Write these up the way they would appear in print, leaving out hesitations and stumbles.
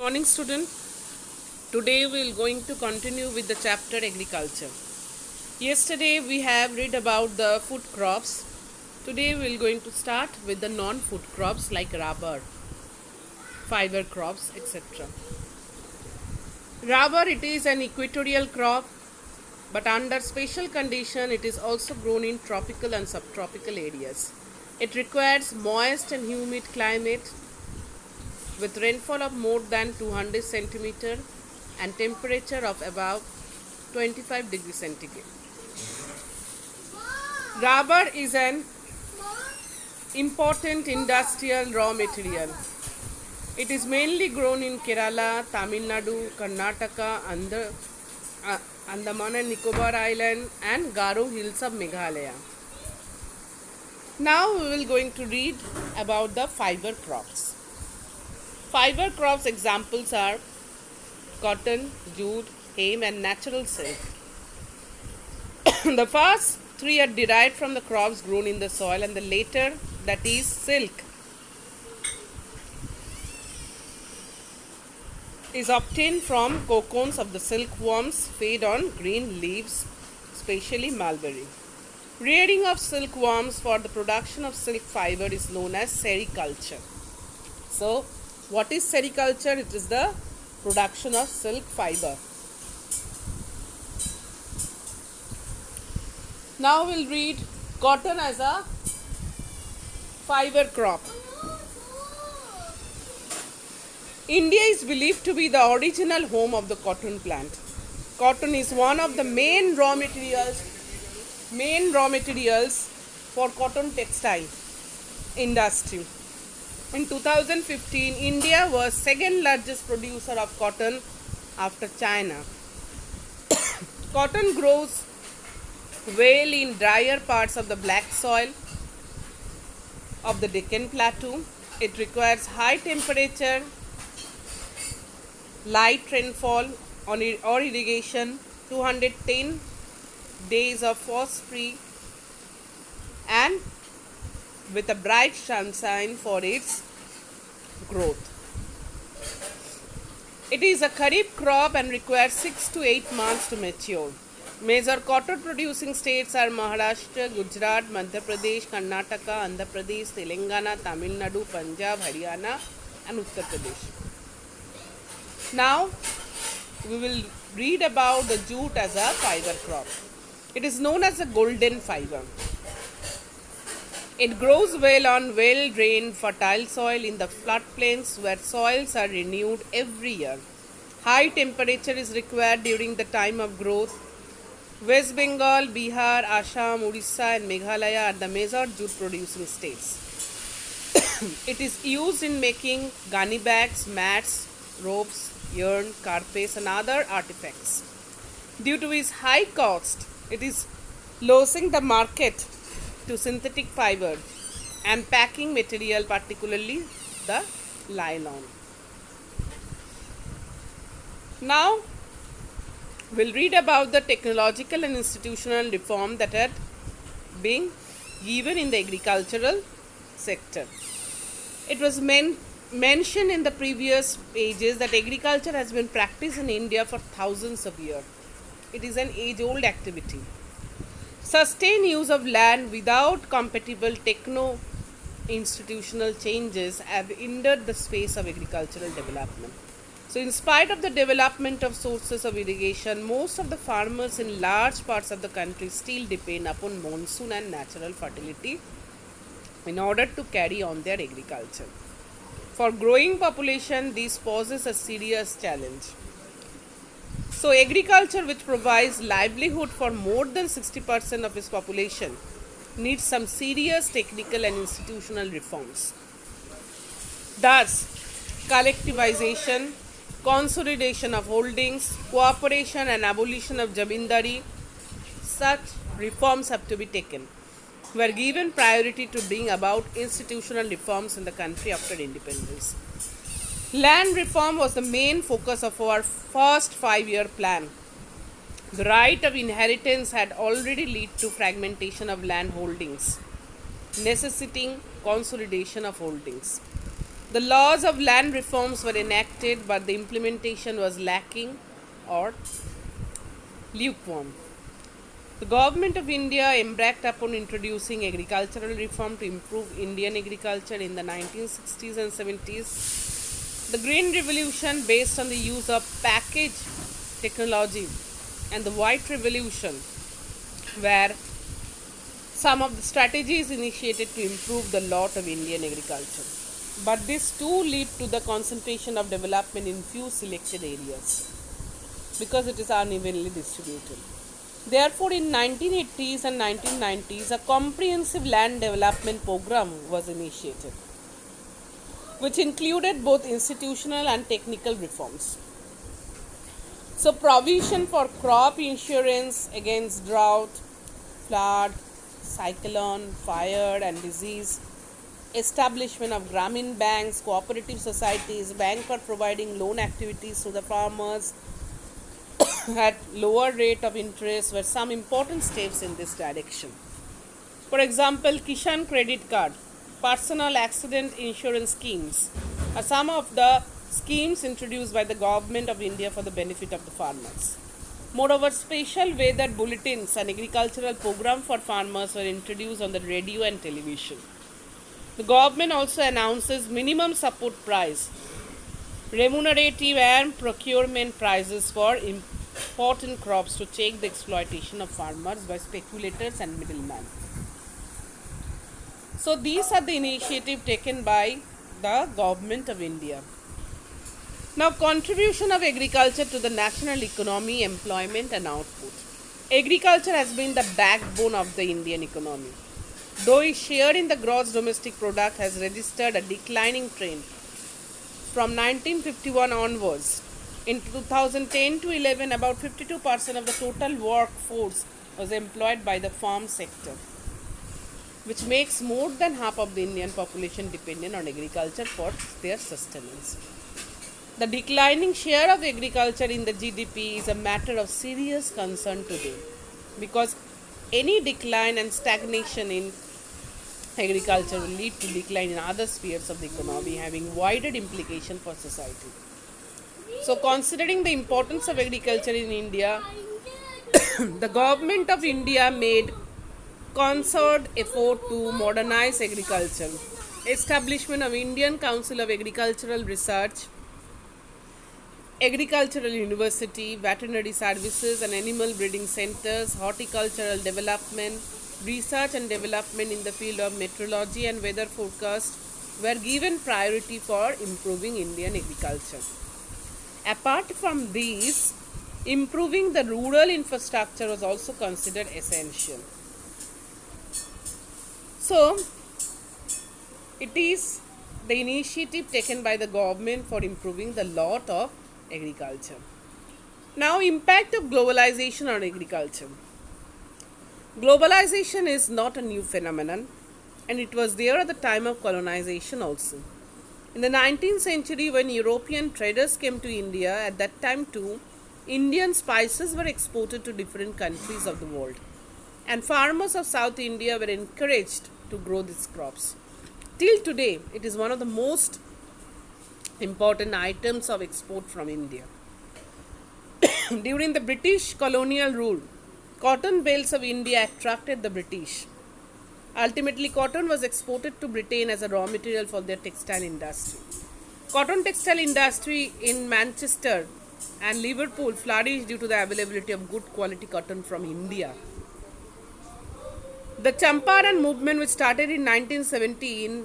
Morning student. Today we are going to continue with the chapter agriculture. Yesterday we have read about the food crops. Today we are going to start with the non-food crops like rubber, fiber crops, etc. Rubber, it is an equatorial crop, but under special condition it is also grown in tropical and subtropical areas. It requires moist and humid climate with rainfall of more than 200 centimeter and temperature of about 25 degrees centigrade. Rubber is an important industrial raw material. It is mainly grown in Kerala, Tamil Nadu, Karnataka, Andaman and Nicobar Island and Garo Hills of Meghalaya. Now we will going to read about the fiber crops. Fiber crops examples are cotton, jute, hemp and natural silk. The first three are derived from the crops grown in the soil, and the later, that is silk, is obtained from cocoons of the silkworms fed on green leaves, especially mulberry. Rearing of silkworms for the production of silk fiber is known as sericulture. So, what is sericulture? It is the production of silk fiber. Now we'll read cotton as a fiber crop. India is believed to be the original home of the cotton plant. Cotton is one of the main raw materials for cotton textile industry. In 2015, India was second largest producer of cotton after China. Cotton grows well in drier parts of the black soil of the Deccan Plateau. It requires high temperature, light rainfall or irrigation, 210 days of frost-free and with a bright sunshine for its growth. It is a kharif crop and requires 6 to 8 months to mature. Major cotton producing states are Maharashtra, Gujarat, Madhya Pradesh, Karnataka, Andhra Pradesh, Telangana, Tamil Nadu, Punjab, Haryana and Uttar Pradesh. Now we will read about the jute as a fiber crop. It is known as a golden fiber. It grows well on well-drained fertile soil in the floodplains where soils are renewed every year. High temperature is required during the time of growth. West Bengal, Bihar, Assam, Odisha and Meghalaya are the major jute producing states. It is used in making gunny bags, mats, ropes, yarn, carpets and other artifacts. Due to its high cost, it is losing the market to synthetic fiber and packing material, particularly the nylon. Now we'll read about the technological and institutional reform that had been given in the agricultural sector. It was mentioned in the previous pages that agriculture has been practiced in India for thousands of years. It is an age-old activity. Sustained use of land without compatible techno-institutional changes have hindered the space of agricultural development. So, in spite of the development of sources of irrigation, most of the farmers in large parts of the country still depend upon monsoon and natural fertility in order to carry on their agriculture. For growing population, this poses a serious challenge. So, agriculture, which provides livelihood for more than 60% of its population, needs some serious technical and institutional reforms. Thus, collectivization, consolidation of holdings, cooperation and abolition of jamindari, such reforms have to be taken. We are given priority to bring about institutional reforms in the country after independence. Land reform was the main focus of our first 5-year plan. The right of inheritance had already led to fragmentation of land holdings, necessitating consolidation of holdings. The laws of land reforms were enacted, but the implementation was lacking or lukewarm. The government of India embarked upon introducing agricultural reform to improve Indian agriculture in the 1960s and 70s. The Green Revolution, based on the use of package technology, and the White Revolution were some of the strategies initiated to improve the lot of Indian agriculture. But this too led to the concentration of development in few selected areas because it is unevenly distributed. Therefore, in 1980s and 1990s, a comprehensive land development program was initiated, which included both institutional and technical reforms. So, provision for crop insurance against drought, flood, cyclone, fire, and disease, establishment of Grameen banks, cooperative societies, banker providing loan activities to the farmers at lower rate of interest were some important steps in this direction. For example, Kishan Credit Card, personal accident insurance schemes are some of the schemes introduced by the government of India for the benefit of the farmers. Moreover, special weather bulletins and agricultural program for farmers were introduced on the radio and television. The government also announces minimum support price, remunerative and procurement prices for important crops to check the exploitation of farmers by speculators and middlemen. So these are the initiatives taken by the government of India. Now, contribution of agriculture to the national economy, employment and output. Agriculture has been the backbone of the Indian economy. Though its share in the gross domestic product has registered a declining trend from 1951 onwards. In 2010 to 11, about 52% of the total workforce was employed by the farm sector, which makes more than half of the Indian population dependent on agriculture for their sustenance. The declining share of agriculture in the GDP is a matter of serious concern today because any decline and stagnation in agriculture will lead to decline in other spheres of the economy, having wider implications for society. So, considering the importance of agriculture in India, the government of India made concerted effort to modernize agriculture. Establishment of Indian Council of Agricultural Research, Agricultural University, veterinary services and animal breeding centers, horticultural development, research and development in the field of meteorology and weather forecast were given priority for improving Indian agriculture. Apart from these, improving the rural infrastructure was also considered essential. So, it is the initiative taken by the government for improving the lot of agriculture. Now, impact of globalization on agriculture. Globalization is not a new phenomenon, and it was there at the time of colonization also. In the 19th century, when European traders came to India, at that time too, Indian spices were exported to different countries of the world, and farmers of South India were encouraged to grow these crops. Till today, it is one of the most important items of export from India. During the British colonial rule, cotton bales of India attracted the British. Ultimately, cotton was exported to Britain as a raw material for their textile industry. Cotton textile industry in Manchester and Liverpool flourished due to the availability of good quality cotton from India. The Champaran movement, which started in 1970 in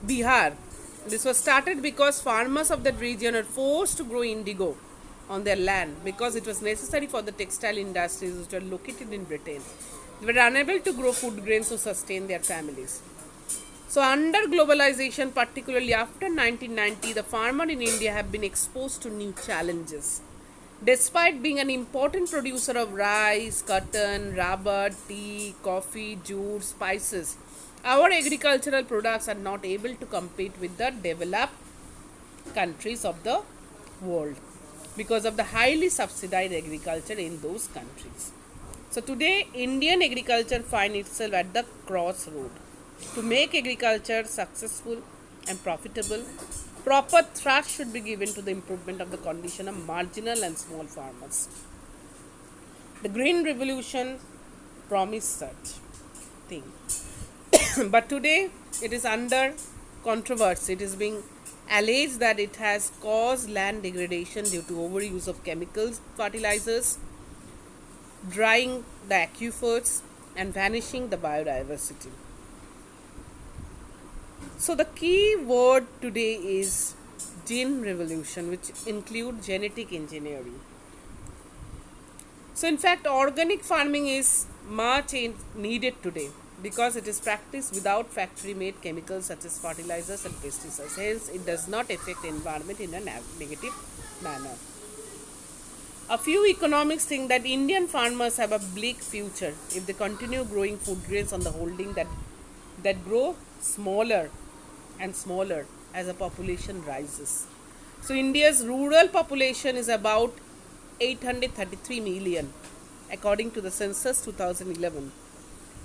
Bihar, this was started because farmers of that region were forced to grow indigo on their land because it was necessary for the textile industries which were located in Britain. They were unable to grow food grains to sustain their families. So, under globalization, particularly after 1990, the farmer in India have been exposed to new challenges. Despite being an important producer of rice, cotton, rubber, tea, coffee, jute, spices, our agricultural products are not able to compete with the developed countries of the world because of the highly subsidized agriculture in those countries. So today, Indian agriculture finds itself at the crossroad. To make agriculture successful, and profitable, proper thrust should be given to the improvement of the condition of marginal and small farmers. The Green Revolution promised such thing. But today it is under controversy. It is being alleged that it has caused land degradation due to overuse of chemicals, fertilizers, drying the aquifers, and vanishing the biodiversity. So the key word today is gene revolution, which include genetic engineering. So in fact, organic farming is much needed today because it is practiced without factory-made chemicals such as fertilizers and pesticides. Hence, it does not affect the environment in a negative manner. A few economics think that Indian farmers have a bleak future if they continue growing food grains on the holding that grow smaller and smaller as the population rises. So India's rural population is about 833 million according to the census 2011,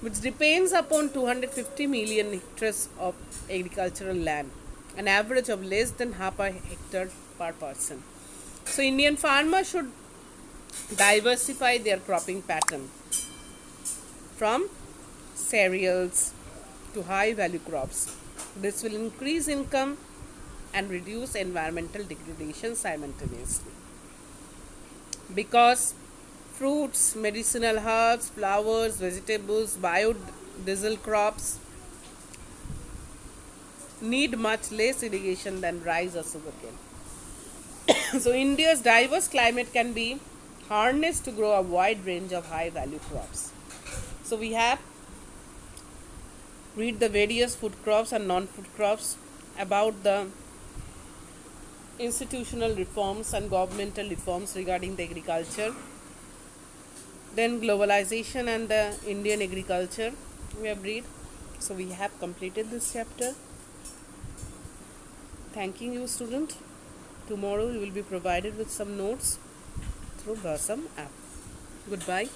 which depends upon 250 million hectares of agricultural land, an average of less than half a hectare per person. So Indian farmers should diversify their cropping pattern from cereals to high value crops. This will increase income and reduce environmental degradation simultaneously. Because fruits, medicinal herbs, flowers, vegetables, biodiesel crops need much less irrigation than rice or sugarcane. So India's diverse climate can be harnessed to grow a wide range of high value crops. So we have read the various food crops and non-food crops, about the institutional reforms and governmental reforms regarding the agriculture, then globalization and the Indian agriculture we have read. So we have completed this chapter. Thanking you, student. Tomorrow you will be provided with some notes through Versum app. Goodbye.